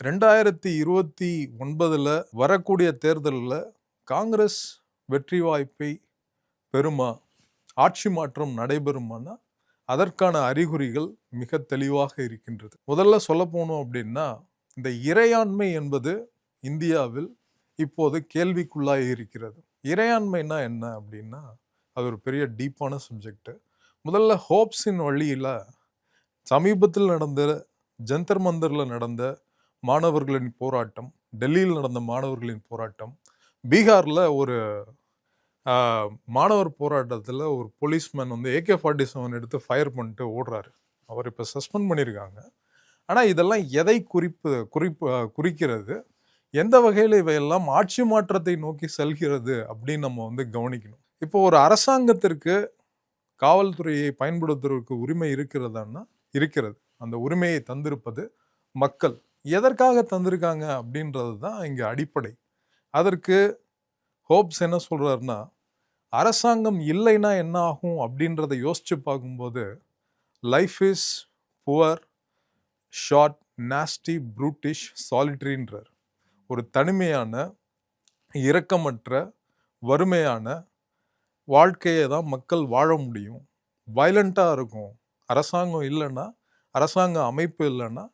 2029 வரக்கூடிய தேர்தலில் காங்கிரஸ் வெற்றி வாய்ப்பை பெறுமா, ஆட்சி மாற்றம் நடைபெறுமானா அதற்கான அறிகுறிகள் மிக தெளிவாக இருக்கின்றது. முதல்ல சொல்ல போனோம் அப்படின்னா, இந்த இறையாண்மை என்பது இந்தியாவில் இப்போது கேள்விக்குள்ளாகி இருக்கிறது. இறையாண்மைனா என்ன அப்படின்னா, அது ஒரு பெரிய டீப்பான சப்ஜெக்ட். முதல்ல ஹோப்ஸின் வழியில் சமீபத்தில் நடந்த ஜந்தர் மந்தரில் நடந்த மாணவர்களின் போராட்டம், டெல்லியில் நடந்த மாணவர்களின் போராட்டம், பீகாரில் ஒரு மாணவர் போராட்டத்தில் ஒரு போலீஸ்மேன் வந்து AK-47 எடுத்து ஃபயர் பண்ணிட்டு ஓடுறாரு. அவர் இப்போ சஸ்பெண்ட் பண்ணியிருக்காங்க. ஆனால் இதெல்லாம் எதை குறிக்கிறது, எந்த வகையில் இவையெல்லாம் ஆட்சி மாற்றத்தை நோக்கி செல்கிறது அப்படின்னு நம்ம வந்து கவனிக்கணும். இப்போ ஒரு அரசாங்கத்திற்கு காவல்துறையை பயன்படுத்துவதற்கு உரிமை இருக்கிறதான்னா இருக்கிறது. அந்த உரிமையை தந்திருப்பது மக்கள். எதற்காக தந்திருக்காங்க அப்படின்றது தான் இங்கே அடிப்படை. அதற்கு ஹோப்ஸ் என்ன சொல்றாருன்னா, அரசாங்கம் இல்லைன்னா என்ன ஆகும் அப்படின்றத யோசிச்சு பார்க்கும்போது, life is poor, short, nasty, brutish, சாலிட்ரின்றார். ஒரு தனிமையான, இரக்கமற்ற, வறுமையான வாழ்க்கையை தான் மக்கள் வாழ முடியும். வயலண்ட்டாக இருக்கும். அரசாங்கம் இல்லைன்னா, அரசாங்க அமைப்பு இல்லைன்னா,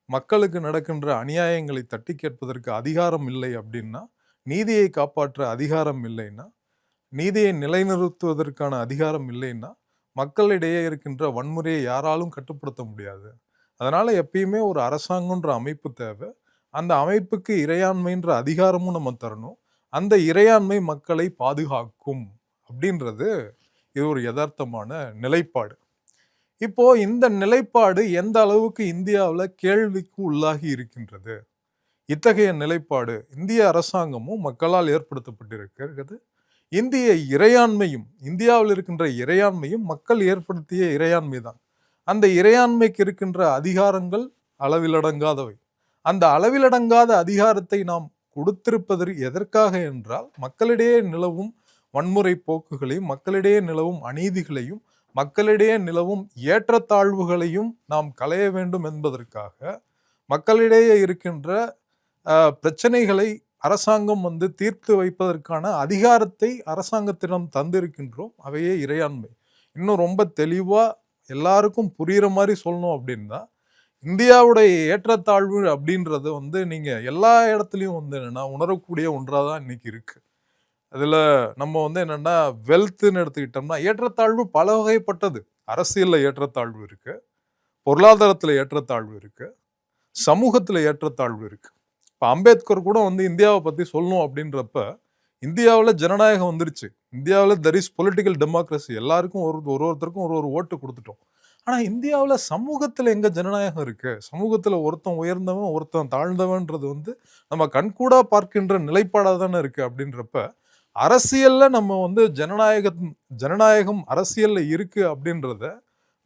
மக்களுக்கு நடக்கின்ற அநியாயங்களை தட்டி கேட்பதற்கு அதிகாரம் இல்லை அப்படின்னா, நீதியை காப்பாற்ற அதிகாரம் இல்லைன்னா, நீதியை நிலைநிறுத்துவதற்கான அதிகாரம் இல்லைன்னா, மக்களிடையே இருக்கின்ற வன்முறையை யாராலும் கட்டுப்படுத்த முடியாது. அதனால எப்பயுமே ஒரு அரசாங்கன்ற அமைப்பு தேவை. அந்த அமைப்புக்கு இறையாண்மைன்ற அதிகாரமும் நம்ம தரணும். அந்த இறையாண்மை மக்களை பாதுகாக்கும் அப்படின்றது இது ஒரு யதார்த்தமான நிலைப்பாடு. இப்போ இந்த நிலைப்பாடு எந்த அளவுக்கு இந்தியாவில் கேள்விக்கு உள்ளாகி இருக்கின்றது? இத்தகைய நிலைப்பாடு இந்திய அரசாங்கமும் மக்களால் ஏற்படுத்தப்பட்டிருக்கிறது. இந்திய இறையாண்மையும், இந்தியாவில் இருக்கின்ற இறையாண்மையும் மக்கள் ஏற்படுத்திய இறையாண்மை தான். அந்த இறையாண்மைக்கு இருக்கின்ற அதிகாரங்கள் அளவிலடங்காதவை. அந்த அளவிலடங்காத அதிகாரத்தை நாம் கொடுத்திருப்பதற்கு எதற்காக என்றால், மக்களிடையே நிலவும் வன்முறை போக்குகளையும், மக்களிடையே நிலவும் அநீதிகளையும், மக்களிடையே நிலவும் ஏற்றத்தாழ்வுகளையும் நாம் களைய வேண்டும் என்பதற்காக, மக்களிடையே இருக்கின்ற பிரச்சனைகளை அரசாங்கம் வந்து தீர்த்து வைப்பதற்கான அதிகாரத்தை அரசாங்கத்திடம் தந்திருக்கின்றோம். அவையே இறையாண்மை. இன்னும் ரொம்ப தெளிவா எல்லாருக்கும் புரியுற மாதிரி சொல்லணும் அப்படின்னா, இந்தியாவுடைய ஏற்றத்தாழ்வு அப்படின்றது வந்து நீங்க எல்லா இடத்துலையும் வந்து என்னன்னா உணரக்கூடிய ஒன்றாதான் இன்னைக்கு இருக்கு. அதுல நம்ம வந்து என்னன்னா வெல்த்ன்னு எடுத்துக்கிட்டோம்னா, ஏற்றத்தாழ்வு பல வகைப்பட்டது. அரசியல்ல ஏற்றத்தாழ்வு இருக்கு, பொருளாதாரத்துல ஏற்றத்தாழ்வு இருக்கு, சமூகத்துல ஏற்றத்தாழ்வு இருக்கு. இப்போ அம்பேத்கர் கூட வந்து இந்தியாவை பத்தி சொல்லணும் அப்படின்றப்ப, இந்தியாவில் ஜனநாயகம் வந்துருச்சு, இந்தியாவில் தெர் இஸ் பொலிட்டிக்கல் டெமோக்ரஸி, எல்லாருக்கும் ஒருத்தருக்கும் ஒரு ஓட்டு கொடுத்துட்டோம். ஆனா இந்தியாவில் சமூகத்துல எங்க ஜனநாயகம் இருக்கு? சமூகத்துல ஒருத்தன் உயர்ந்தவன் ஒருத்தன் தாழ்ந்தவன்றது வந்து நம்ம கண்கூடா பார்க்கின்ற நிலைப்பாடாக தானே இருக்கு. அப்படின்றப்ப அரசியல்ல நம்ம வந்து ஜனநாயகம் அரசியல்ல இருக்கு அப்படின்றத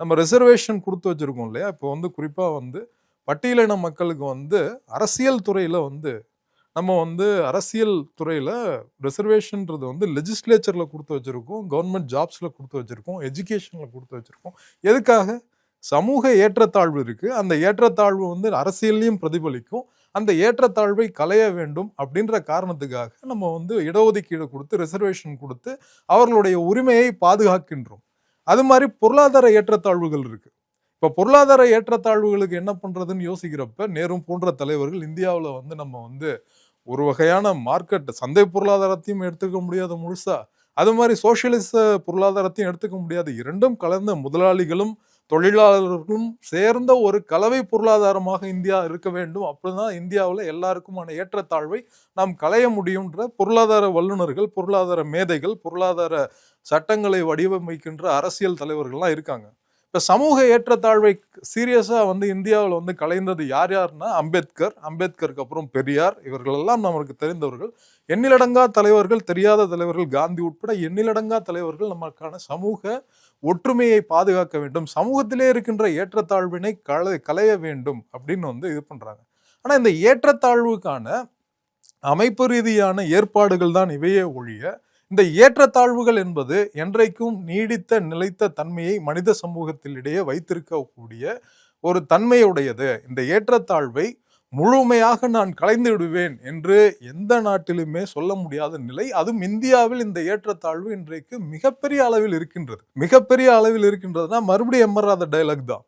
நம்ம ரிசர்வேஷன் கொடுத்து வச்சிருக்கோம் இல்லையா? இப்போ வந்து குறிப்பா வந்து பட்டியலின மக்களுக்கு வந்து அரசியல் துறையில வந்து நம்ம வந்து அரசியல் துறையில ரிசர்வேஷன்ன்றது வந்து லெஜிஸ்லேச்சர்ல கொடுத்து வச்சிருக்கோம், கவர்மெண்ட் ஜாப்ஸ்ல கொடுத்து வச்சிருக்கோம், எஜுகேஷன்ல கொடுத்து வச்சிருக்கோம். எதுக்காக? சமூக ஏற்றத்தாழ்வு இருக்கு. அந்த ஏற்றத்தாழ்வு வந்து அரசியல்லையும் பிரதிபலிக்கும். அந்த ஏற்றத்தாழ்வை களைய வேண்டும் அப்படின்ற காரணத்துக்காக நம்ம வந்து இடஒதுக்கீடு கொடுத்து, ரிசர்வேஷன் கொடுத்து அவர்களுடைய உரிமையை பாதுகாக்கின்றோம். அது மாதிரி பொருளாதார ஏற்றத்தாழ்வுகள் இருக்கு. இப்போ பொருளாதார ஏற்றத்தாழ்வுகளுக்கு என்ன பண்றதுன்னு யோசிக்கிறப்ப, நேரு போன்ற தலைவர்கள் இந்தியாவில் வந்து நம்ம வந்து ஒரு வகையான மார்க்கெட் சந்தை பொருளாதாரத்தையும் எடுத்துக்க முடியாது முழுசா, அது மாதிரி சோசியலிச பொருளாதாரத்தையும் எடுத்துக்க முடியாது. இரண்டும் கலந்த முதலாளிகளும் தொழிலாளர்களும் சேர்ந்த ஒரு கலவை பொருளாதாரமாக இந்தியா இருக்க வேண்டும். அப்படிதான் இந்தியாவில் எல்லாருக்குமான ஏற்றத்தாழ்வை நாம் களைய முடியும்ன்ற பொருளாதார வல்லுநர்கள், பொருளாதார மேதைகள், பொருளாதார சட்டங்களை வடிவமைக்கின்ற அரசியல் தலைவர்கள்லாம் இருக்காங்க. இப்போ சமூக ஏற்றத்தாழ்வை சீரியஸா வந்து இந்தியாவில் வந்து கலைந்தது யார்னா அம்பேத்கருக்கு அப்புறம் பெரியார், இவர்களெல்லாம் நமக்கு தெரிந்தவர்கள். எண்ணிலடங்கா தலைவர்கள், தெரியாத தலைவர்கள், காந்தி உட்பட எண்ணிலடங்கா தலைவர்கள் நமக்கான சமூக ஒற்றுமையை பாதுகாக்க வேண்டும், சமூகத்திலே இருக்கின்ற ஏற்றத்தாழ்வினை களைய வேண்டும் அப்படின்னு வந்து இது பண்றாங்க. ஆனா இந்த ஏற்றத்தாழ்வுக்கான அமைப்பு ரீதியான ஏற்பாடுகள் தான் இவையே ஒழிய, இந்த ஏற்றத்தாழ்வுகள் என்பது என்றைக்கும் நீடித்த நிலைத்த தன்மையை மனித சமூகத்திலிடையே வைத்திருக்கக்கூடிய ஒரு தன்மையுடையது. இந்த ஏற்றத்தாழ்வை முழுமையாக நான் கலைந்து விடுவேன் என்று எந்த நாட்டிலுமே சொல்ல முடியாத நிலை. அதுவும் இந்தியாவில் இந்த ஏற்றத்தாழ்வு இன்றைக்கு மிகப்பெரிய அளவில் இருக்கின்றது. மிகப்பெரிய அளவில் இருக்கின்றதுன்னா மறுபடியும் எம்மராத டைலாக் தான்.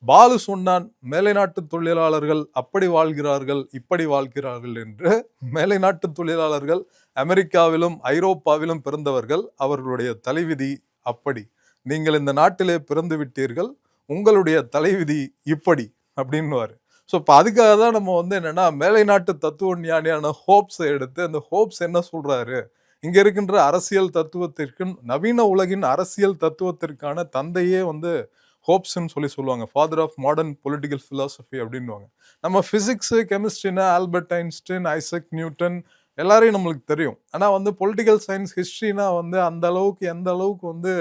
பாலு சொன்னான், மேலை நாட்டு தொழிலாளர்கள் அப்படி வாழ்கிறார்கள், இப்படி வாழ்கிறார்கள் என்று. மேலை நாட்டு தொழிலாளர்கள் அமெரிக்காவிலும் ஐரோப்பாவிலும் பிறந்தவர்கள், அவர்களுடைய தலைவிதி அப்படி. நீங்கள் இந்த நாட்டிலே பிறந்து விட்டீர்கள், உங்களுடைய தலைவிதி இப்படி அப்படின்னுவாரு. ஸோ இப்போ அதுக்காக தான் நம்ம வந்து என்னன்னா மேலை நாட்டு தத்துவ ஞானியான ஹோப்ஸை எடுத்து, அந்த ஹோப்ஸ் என்ன சொல்றாரு, இங்க இருக்கின்ற அரசியல் தத்துவத்திற்கு, நவீன உலகின் அரசியல் தத்துவத்திற்கான தந்தையே வந்து ஹோப்ஸ்ன்னு சொல்லுவாங்க. Father of modern political philosophy அப்படின்வாங்க. நம்ம பிசிக்ஸ் கெமிஸ்ட்ரினா ஆல்பர்ட் ஐன்ஸ்டைன், ஐசக் நியூட்டன் எல்லாரையும் நம்மளுக்கு தெரியும். ஆனால் வந்து பொலிட்டிக்கல் சயின்ஸ் ஹிஸ்ட்ரினா வந்து அந்த அளவுக்கு எந்த அளவுக்கு வந்து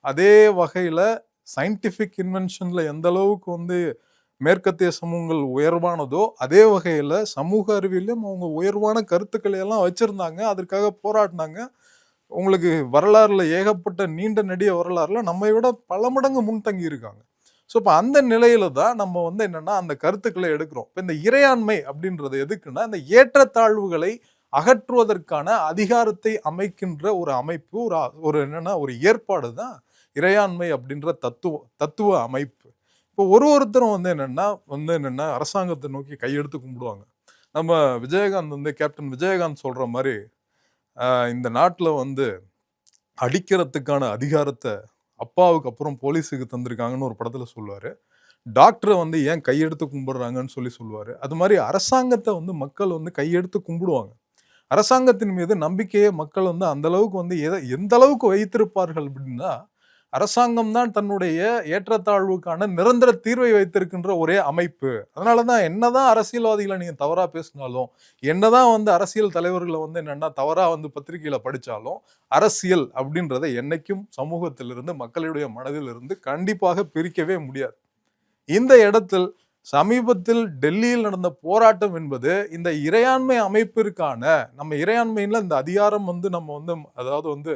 அதே வகையில் சயின்டிஃபிக் இன்வென்ஷன்ல எந்த அளவுக்கு வந்து மேற்கத்திய சமூகங்கள் உயர்வானதோ அதே வகையில் சமூக அறிவியலும் அவங்க உயர்வான கருத்துக்களை எல்லாம் வச்சிருந்தாங்க, அதற்காக போராடினாங்க. உங்களுக்கு வரலாறுல ஏகப்பட்ட நீண்ட நெடிய வரலாறுல நம்மை விட பல மடங்கு முன்தங்கி இருக்காங்க. ஸோ இப்போ அந்த நிலையில தான் நம்ம வந்து என்னன்னா அந்த கருத்துக்களை எடுக்கிறோம். இப்போ இந்த இறையாண்மை அப்படின்றது எதுக்குன்னா, இந்த ஏற்றத்தாழ்வுகளை அகற்றுவதற்கான அதிகாரத்தை அமைக்கின்ற ஒரு அமைப்பு, ஒரு என்னன்னா ஒரு ஏற்பாடு தான் இறையாண்மை அப்படின்ற தத்துவ அமைப்பு. இப்போ ஒருத்தரும் வந்து என்னன்னா அரசாங்கத்தை நோக்கி கையெடுத்து கும்பிடுவாங்க. நம்ம விஜயகாந்த் வந்து கேப்டன் விஜயகாந்த் சொல்ற மாதிரி இந்த நாட்டில் வந்து அடிக்கிறதுக்கான அதிகாரத்தை அப்பாவுக்கு அப்புறம் போலீஸுக்கு தந்திருக்காங்கன்னு ஒரு படத்தில் சொல்லுவார். டாக்டரை வந்து ஏன் கையெடுத்து கும்பிடுறாங்கன்னு சொல்லுவார். அது மாதிரி அரசாங்கத்தை வந்து மக்கள் வந்து கையெடுத்து கும்பிடுவாங்க. அரசாங்கத்தின் மீது நம்பிக்கையை மக்கள் வந்து அந்த அளவுக்கு வந்து எந்த அளவுக்கு வைத்திருப்பார்கள் அப்படின்னா, அரசாங்கம் தான் தன்னுடைய ஏற்றத்தாழ்வுக்கான நிரந்தர தீர்வை வைத்திருக்கின்ற ஒரே அமைப்பு. அதனாலதான் என்னதான் அரசியல்வாதிகளை நீங்க தவறா பேசினாலும், என்னதான் வந்து அரசியல் தலைவர்களை வந்து என்னன்னா தவறா வந்து பத்திரிகையில படிச்சாலும், அரசியல் அப்படின்றத என்னைக்கும் சமூகத்திலிருந்து மக்களுடைய மனதிலிருந்து கண்டிப்பாக பிரிக்கவே முடியாது. இந்த இடத்தில் சமீபத்தில் டெல்லியில் நடந்த போராட்டம் என்பது இந்த இறையாண்மை அமைப்பிற்கான, நம்ம இறையாண்மையில இந்த அதிகாரம் வந்து நம்ம வந்து அதாவது வந்து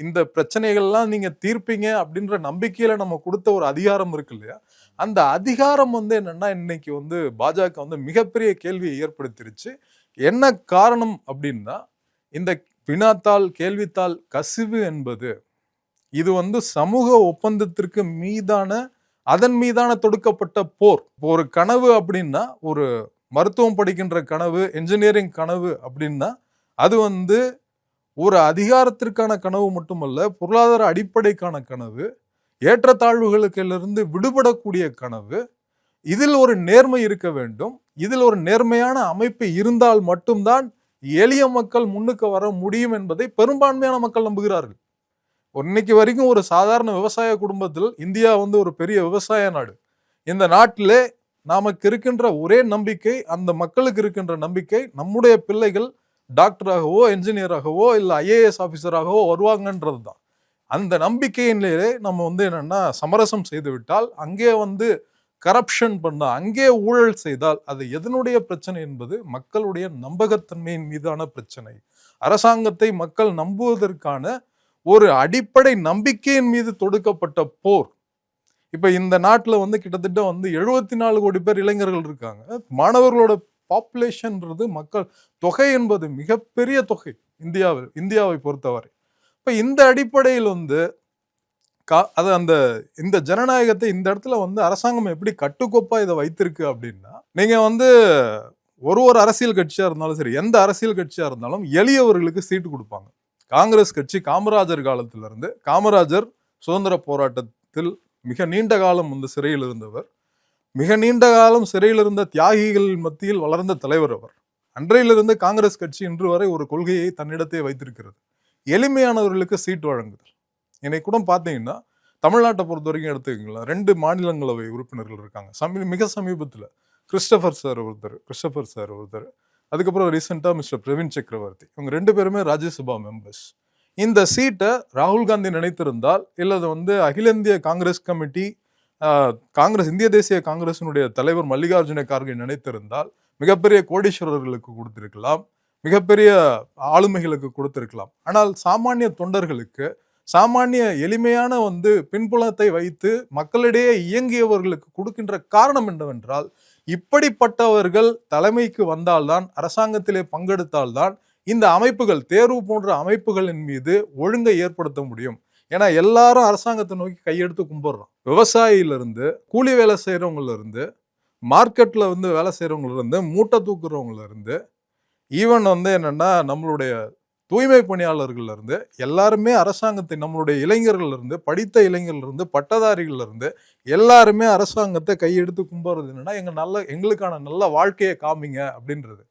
இந்த பிரச்சனைகள்லாம் நீங்க தீர்ப்பீங்க அப்படின்ற நம்பிக்கையில நம்ம கொடுத்த ஒரு அதிகாரம் இருக்கு இல்லையா, அந்த அதிகாரம் வந்து என்னன்னா இன்னைக்கு வந்து பாஜக வந்து மிகப்பெரிய கேள்வியை ஏற்படுத்திருச்சு. என்ன காரணம் அப்படின்னா, இந்த வினாத்தாள் கேள்வித்தாள் கசிவு என்பது இது வந்து சமூக ஒப்பந்தத்திற்கு அதன் மீதான தொடுக்கப்பட்ட போர். ஒரு கனவு அப்படின்னா, ஒரு மருத்துவம் படிக்கின்ற கனவு, என்ஜினியரிங் கனவு அப்படின்னா, அது வந்து ஒரு அதிகாரத்திற்கான கனவு மட்டுமல்ல, பொருளாதார அடிப்படைக்கான கனவு, ஏற்றத்தாழ்வுகளுக்கிலிருந்து விடுபடக்கூடிய கனவு. இதில் ஒரு நேர்மை இருக்க வேண்டும். இதில் ஒரு நேர்மையான அமைப்பு இருந்தால் மட்டும்தான் எளிய மக்கள் முன்னுக்கு வர முடியும் என்பதை பெரும்பான்மையான மக்கள் நம்புகிறார்கள். இன்னைக்கு வரைக்கும் ஒரு சாதாரண விவசாய குடும்பத்தில், இந்தியா வந்து ஒரு பெரிய விவசாய நாடு, இந்த நாட்டிலே நமக்கு இருக்கின்ற ஒரே நம்பிக்கை, அந்த மக்களுக்கு இருக்கின்ற நம்பிக்கை, நம்முடைய பிள்ளைகள் டாக்டராகவோ என்ஜினியராகவோ இல்லை ஐஏஎஸ் ஆஃபீஸராகவோ வருவாங்கன்றது தான். அந்த நம்பிக்கையிலே நம்ம வந்து என்னன்னா சமரசம் செய்து விட்டால், அங்கே வந்து கரப்ஷன் பண்ணா, அங்கே ஊழல் செய்தால் அது எதனுடைய பிரச்சனை என்பது மக்களுடைய நம்பகத்தன்மையின் மீதான பிரச்சனை. அரசாங்கத்தை மக்கள் நம்புவதற்கான ஒரு அடிப்படை நம்பிக்கையின் மீது தொடுக்கப்பட்ட போர். இப்ப இந்த நாட்டில் வந்து கிட்டத்தட்ட வந்து 74 கோடி பேர் இளைஞர்கள் இருக்காங்க. மாணவர்களோட பாப்புலேஷன்ன்றது, மக்கள் தொகை என்பது மிகப்பெரிய தொகை இந்தியாவை பொறுத்தவரை. இப்ப இந்த அடிப்படையில் வந்து இந்த ஜனநாயகத்தை இந்த இடத்துல வந்து அரசாங்கம் எப்படி கட்டுக்கோப்பா இதை வைத்திருக்கு அப்படின்னா, நீங்க வந்து ஒரு அரசியல் கட்சியா இருந்தாலும் சரி, எந்த அரசியல் கட்சியா இருந்தாலும் எளியவர்களுக்கு சீட்டு கொடுப்பாங்க. காங்கிரஸ் கட்சி காமராஜர் காலத்திலிருந்து, காமராஜர் சுதந்திர போராட்டத்தில் மிக நீண்ட காலம் வந்து சிறையில் இருந்தவர், மிக நீண்ட காலம் சிறையில் இருந்த தியாகிகள் மத்தியில் வளர்ந்த தலைவர் அவர். அன்றையிலிருந்து காங்கிரஸ் கட்சி இன்று வரை ஒரு கொள்கையை தன்னிடத்தை வைத்திருக்கிறது, எளிமையானவர்களுக்கு சீட்டு வழங்குதல். இன்னைக்கு கூட பார்த்தீங்கன்னா தமிழ்நாட்டை பொறுத்த வரைக்கும் எடுத்துக்கிங்களா, 2 மாநிலங்களவை உறுப்பினர்கள் இருக்காங்க. மிக சமீபத்தில் கிறிஸ்டபர் சார் ஒருத்தர், அதுக்கப்புறம் ரீசெண்டாக மிஸ்டர் பிரவீன் சக்கரவர்த்தி, இவங்க 2 பேருமே ராஜ்யசபா மெம்பர்ஸ். இந்த சீட்டை ராகுல் காந்தி நினைத்திருந்தால், இல்லை வந்து அகில இந்திய காங்கிரஸ் கமிட்டி, இந்திய தேசிய காங்கிரசினுடைய தலைவர் மல்லிகார்ஜுன கார்கே நினைத்திருந்தால் மிகப்பெரிய கோடீஸ்வரர்களுக்கு கொடுத்திருக்கலாம், மிகப்பெரிய ஆளுமைகளுக்கு கொடுத்திருக்கலாம். ஆனால் சாமானிய தொண்டர்களுக்கு, சாமானிய எளிமையான வந்து பின்புலத்தை வைத்து மக்களிடையே இயங்கியவர்களுக்கு கொடுக்கின்ற காரணம் என்னவென்றால், இப்படிப்பட்டவர்கள் தலைமைக்கு வந்தால்தான், அரசாங்கத்திலே பங்கெடுத்தால்தான் இந்த அமைப்புகள், தேர்வு போன்ற அமைப்புகளின் மீது ஒழுங்கை ஏற்படுத்த முடியும். ஏன்னா எல்லாரும் அரசாங்கத்தை நோக்கி கையெடுத்து கும்பிடுறோம். விவசாயியிலிருந்து, கூலி வேலை செய்யறவங்கல இருந்து, மார்க்கெட்ல வந்து வேலை செய்யறவங்கல இருந்து, மூட்டை தூக்குறவங்கல இருந்து, ஈவன் வந்து என்னன்னா நம்மளுடைய தூய்மை பணியாளர்கள் இருந்து எல்லாருமே அரசாங்கத்தை, நம்மளுடைய இளைஞர்கள் இருந்து, படித்த இளைஞர்கள் இருந்து, பட்டதாரிகள் இருந்து எல்லாருமே அரசாங்கத்தை கையெடுத்து கும்பிடுறது என்னன்னா, எங்களுக்கான நல்ல வாழ்க்கையை காமிங்க அப்படின்றது.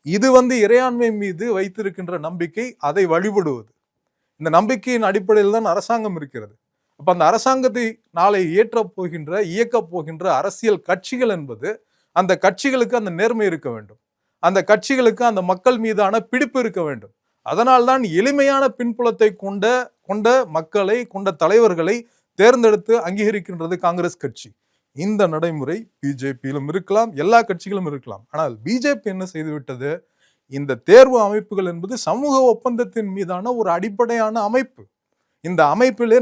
இது வந்து இறையாண்மை மீது வைத்திருக்கின்ற நம்பிக்கை, அதை வழிபடுவது. இந்த நம்பிக்கையின் அடிப்படையில் தான் அரசாங்கம் இருக்கிறது. அப்ப அந்த அரசாங்கத்தை நாளை ஏற்றப் போகின்ற, இயக்கப் போகின்ற அரசியல் கட்சிகள் என்பது, அந்த கட்சிகளுக்கு அந்த நேர்மை இருக்க வேண்டும். அந்த கட்சிகளுக்கு அந்த மக்கள் மீதான பிடிப்பு இருக்க வேண்டும். அதனால்தான் எளிமையான பின்புலத்தை கொண்ட மக்களை, கொண்ட தலைவர்களை தேர்ந்தெடுத்து அங்கீகரிக்கின்றது காங்கிரஸ் கட்சி. இந்த நடைமுறை பிஜேபியிலும் இருக்கலாம், எல்லா கட்சிகளும் இருக்கலாம். ஆனால் பிஜேபி என்ன செய்துவிட்டது? இந்த தேர்வு அமைப்புகள் என்பது சமூக ஒப்பந்தத்தின் மீதான ஒரு அடிப்படையான அமைப்பு. இந்த அமைப்பிலே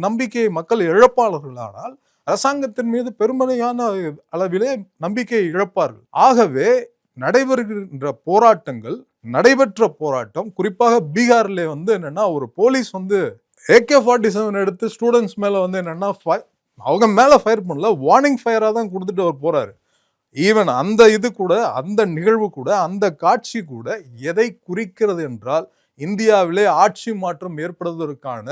நம்பிக்கையை மக்கள் இழப்பாளர்களானால் அரசாங்கத்தின் மீது பெருமளையான அளவிலே நம்பிக்கையை இழப்பார்கள். ஆகவே நடைபெற்ற போராட்டம் குறிப்பாக பீகார்ல வந்து என்னன்னா, ஒரு போலீஸ் வந்து AK-47 எடுத்து ஸ்டூடெண்ட்ஸ் மேல வந்து என்னன்னா, அவங்க மேல ஃபயர் பண்ணல, வார்னிங் ஃபயரா தான் கொடுத்துட்டு அவர் போறாரு. ஈவன் அந்த நிகழ்வு கூட, அந்த காட்சி கூட எதை குறிக்கிறது என்றால், இந்தியாவிலே ஆட்சி மாற்றம் ஏற்படுவதற்கான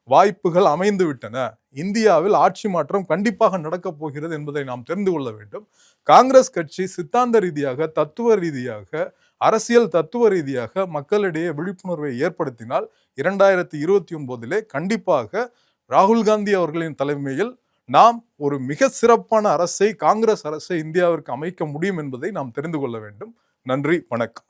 வாய்ப்புகள் அமைந்து விட்டன. இந்தியாவில் ஆட்சி மாற்றம் கண்டிப்பாக நடக்கப் போகிறது என்பதை நாம் தெரிந்து கொள்ள வேண்டும். காங்கிரஸ் கட்சி சித்தாந்த ரீதியாக, தத்துவ ரீதியாக, அரசியல் தத்துவ ரீதியாக மக்களிடையே விழிப்புணர்வை ஏற்படுத்தினால் 2029 கண்டிப்பாக ராகுல் காந்தி அவர்களின் தலைமையில் நாம் ஒரு மிக சிறப்பான அரசை, காங்கிரஸ் அரசை இந்தியாவிற்கு அமைக்க முடியும் என்பதை நாம் தெரிந்து கொள்ள வேண்டும். நன்றி, வணக்கம்.